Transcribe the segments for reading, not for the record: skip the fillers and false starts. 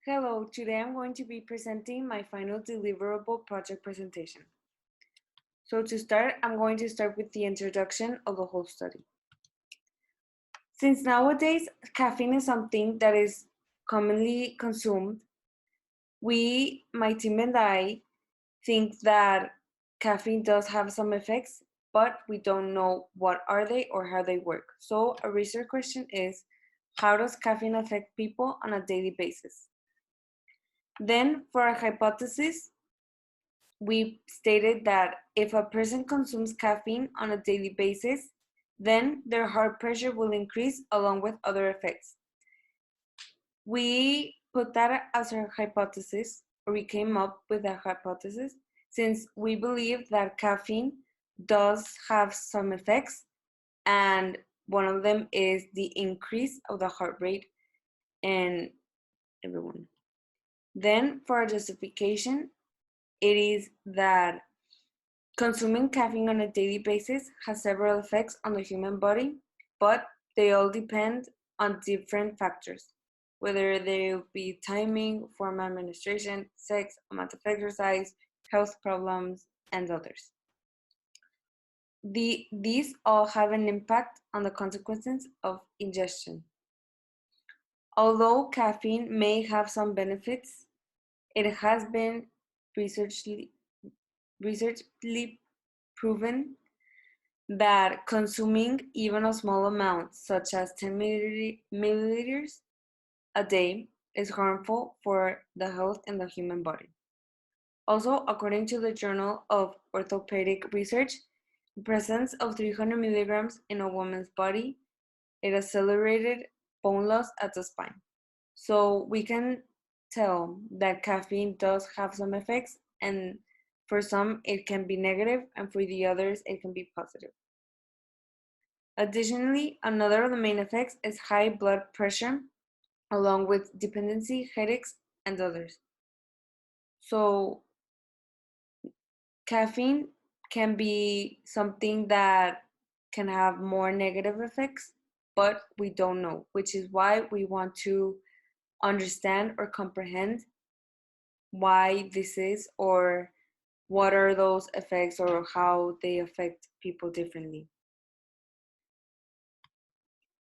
Hello, today I'm going to be presenting my final deliverable project presentation. So to start, I'm going to start with the introduction of the whole study. Since nowadays caffeine is something that is commonly consumed, my team and I, think that caffeine does have some effects, but we don't know what are they or how they work. So a research question is, how does caffeine affect people on a daily basis? Then for a hypothesis, we stated that if a person consumes caffeine on a daily basis, then their heart pressure will increase along with other effects. We put that as our hypothesis, or we came up with that hypothesis, since we believe that caffeine does have some effects, and one of them is the increase of the heart rate in everyone. Then, for our justification, it is that consuming caffeine on a daily basis has several effects on the human body, but they all depend on different factors, whether they be timing, form of administration, sex, amount of exercise, health problems, and others. These all have an impact on the consequences of ingestion. Although caffeine may have some benefits, it has been researchedly proven that consuming even a small amount, such as 10 milliliters a day, is harmful for the health in the human body. Also, according to the Journal of Orthopedic Research, the presence of 300 milligrams in a woman's body, it accelerated bone loss at the spine. So we can tell that caffeine does have some effects, and for some it can be negative, and for the others it can be positive. Additionally, another of the main effects is high blood pressure, along with dependency, headaches, and others. So, caffeine can be something that can have more negative effects, but we don't know, which is why we want to understand or comprehend why this is, or what are those effects, or how they affect people differently.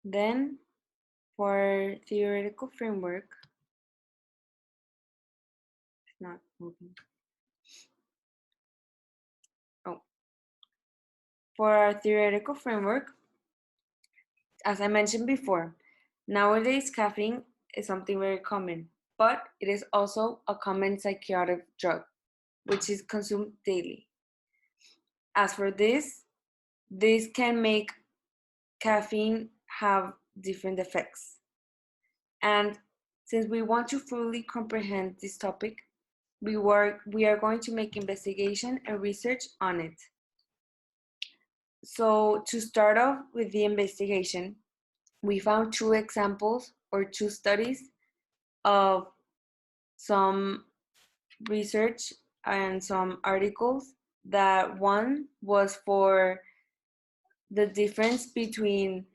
Then, for theoretical framework, it's not moving. Oh, for our theoretical framework, as I mentioned before, nowadays caffeine is something very common, but it is also a common psychoactive drug, which is consumed daily. As for this can make caffeine have different effects. And since we want to fully comprehend this topic, we are going to make investigation and research on it. So to start off with the investigation, we found two examples or two studies of some research and some articles. That one was for the difference between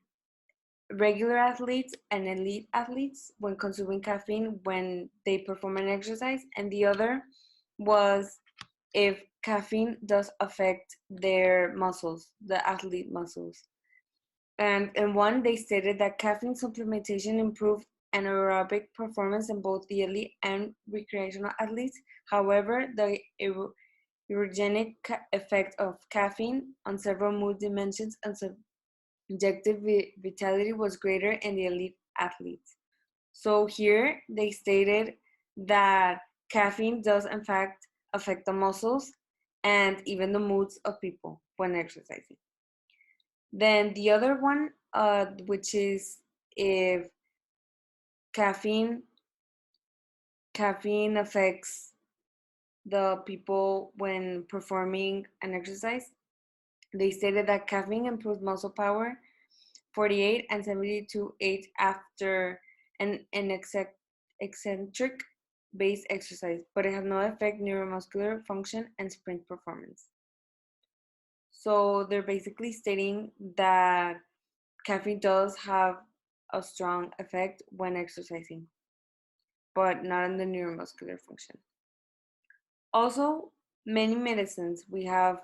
regular athletes and elite athletes when consuming caffeine when they perform an exercise, and the other was if caffeine does affect their muscles, the athlete muscles. And in one, they stated that caffeine supplementation improved anaerobic performance in both the elite and recreational athletes. However, the ergogenic effect of caffeine on several mood dimensions and subjective vitality was greater in the elite athletes. So here they stated that caffeine does in fact affect the muscles and even the moods of people when exercising. Then the other one, which is if caffeine caffeine affects the people when performing an exercise. They stated that caffeine improves muscle power 48 and 72 after an eccentric based exercise, but it has no effect neuromuscular function and sprint performance. So they're basically stating that caffeine does have a strong effect when exercising. but not in the neuromuscular function. Also, many medicines, we have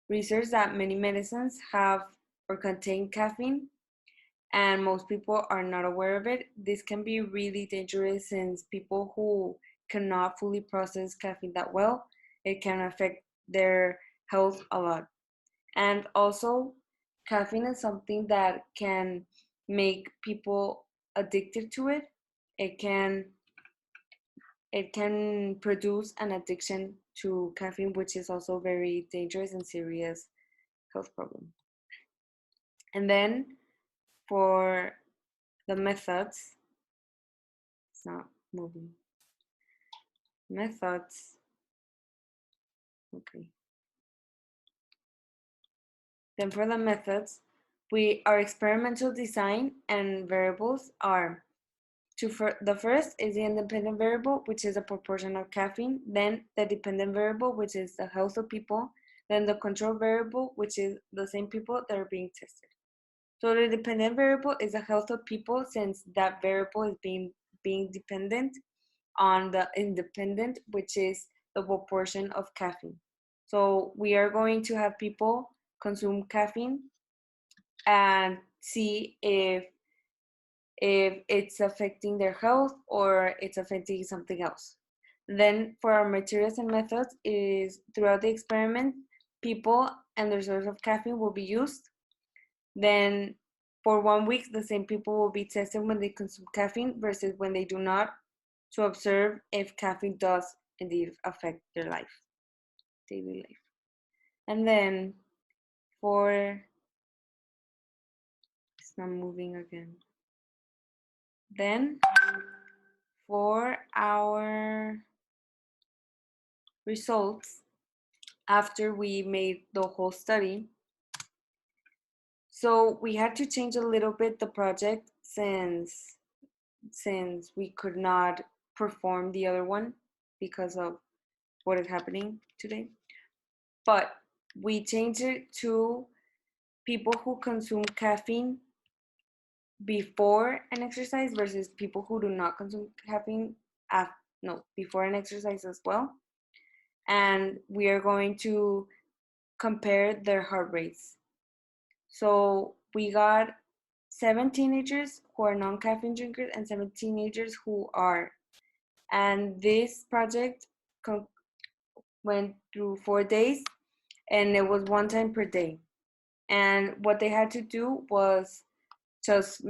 research that many medicines have or contain caffeine, and most people are not aware of it. This can be really dangerous since people who cannot fully process caffeine that well, it can affect their health a lot. And also, caffeine is something that can make people addicted to it. It can it can produce an addiction to caffeine, which is also very dangerous and serious health problem. And then for the methods, it's not moving. Methods, okay. Then for the methods, our experimental design and variables are the first is the independent variable, which is a proportion of caffeine, then the dependent variable, which is the health of people, then the control variable, which is the same people that are being tested. So the dependent variable is the health of people, since that variable is being dependent on the independent, which is the proportion of caffeine. So we are going to have people consume caffeine and see if it's affecting their health or it's affecting something else. Then for our materials and methods is throughout the experiment, people and their source of caffeine will be used. Then for 1 week, the same people will be tested when they consume caffeine versus when they do not, to observe if caffeine does indeed affect their life, daily life. And then for, it's not moving again. Then for our results, after we made the whole study, so we had to change a little bit the project since we could not perform the other one because of what is happening today. But we changed it to people who consume caffeine before an exercise versus people who do not consume caffeine before an exercise as well. And we are going to compare their heart rates. So we got 7 teenagers who are non-caffeine drinkers and 7 teenagers who are. And this project went through 4 days, and it was 1 time per day. And what they had to do was just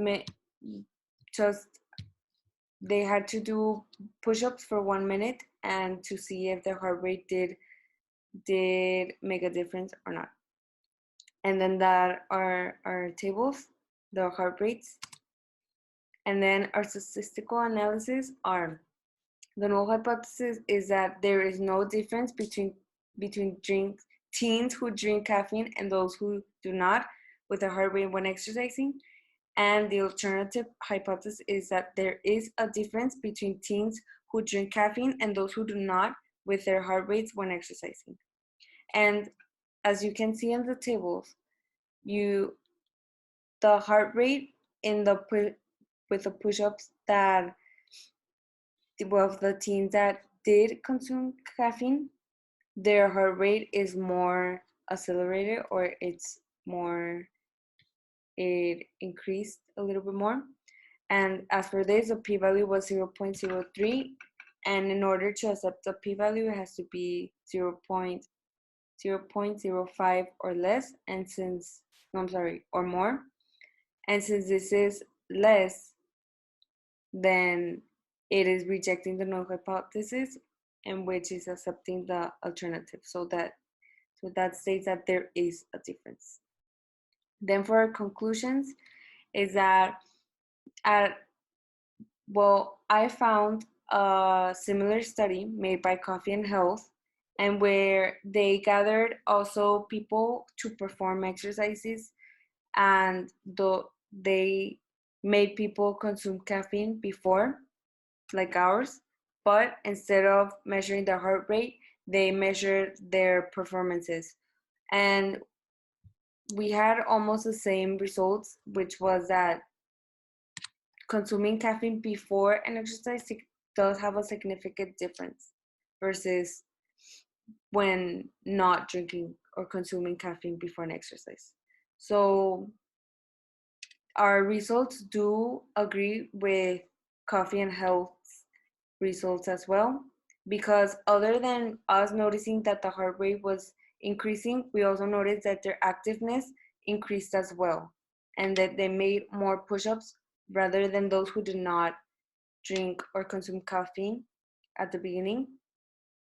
they had to do push-ups for 1 minute and to see if their heart rate did make a difference or not. And then that are our tables, the heart rates. And then our statistical analysis are, the null hypothesis is that there is no difference between teens who drink caffeine and those who do not with a heart rate when exercising. And the alternative hypothesis is that there is a difference between teens who drink caffeine and those who do not with their heart rates when exercising. And as you can see in the tables, the heart rate in with the push-ups that the teens that did consume caffeine, their heart rate is more accelerated, or it increased a little bit more. And as for this, the p-value was 0.03, and in order to accept the p-value, it has to be 0.05 or less, or more. And since this is less, then it is rejecting the null hypothesis, and which is accepting the alternative. So that states that there is a difference. Then for our conclusions is that I found a similar study made by Coffee and Health, and where they gathered also people to perform exercises, and they made people consume caffeine before, like ours, but instead of measuring their heart rate, they measured their performances. And we had almost the same results, which was that consuming caffeine before an exercise does have a significant difference versus when not drinking or consuming caffeine before an exercise. So our results do agree with coffee and health results as well, because other than us noticing that the heart rate was increasing, we also noticed that their activeness increased as well, and that they made more push-ups rather than those who did not drink or consume caffeine at the beginning.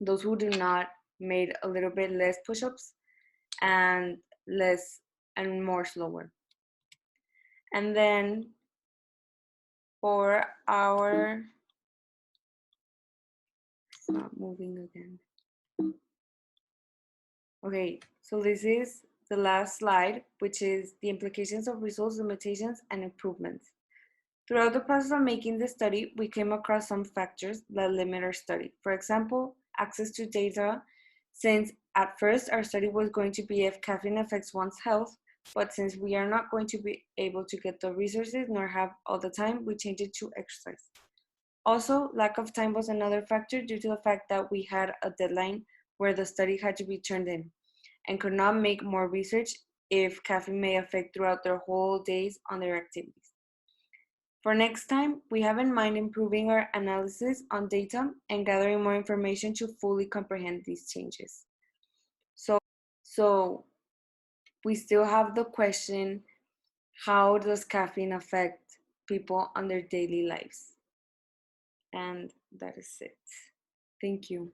Those who did not made a little bit less push-ups and less and more slower. And then for our, it's not moving again. Okay, so this is the last slide, which is the implications of results, limitations, and improvements. Throughout the process of making the study, we came across some factors that limit our study. For example, access to data, since at first our study was going to be if caffeine affects one's health, but since we are not going to be able to get the resources nor have all the time, we changed it to exercise. Also, lack of time was another factor due to the fact that we had a deadline where the study had to be turned in and could not make more research if caffeine may affect throughout their whole days on their activities. For next time, we have in mind improving our analysis on data and gathering more information to fully comprehend these changes. So we still have the question, how does caffeine affect people on their daily lives? And that is it. Thank you.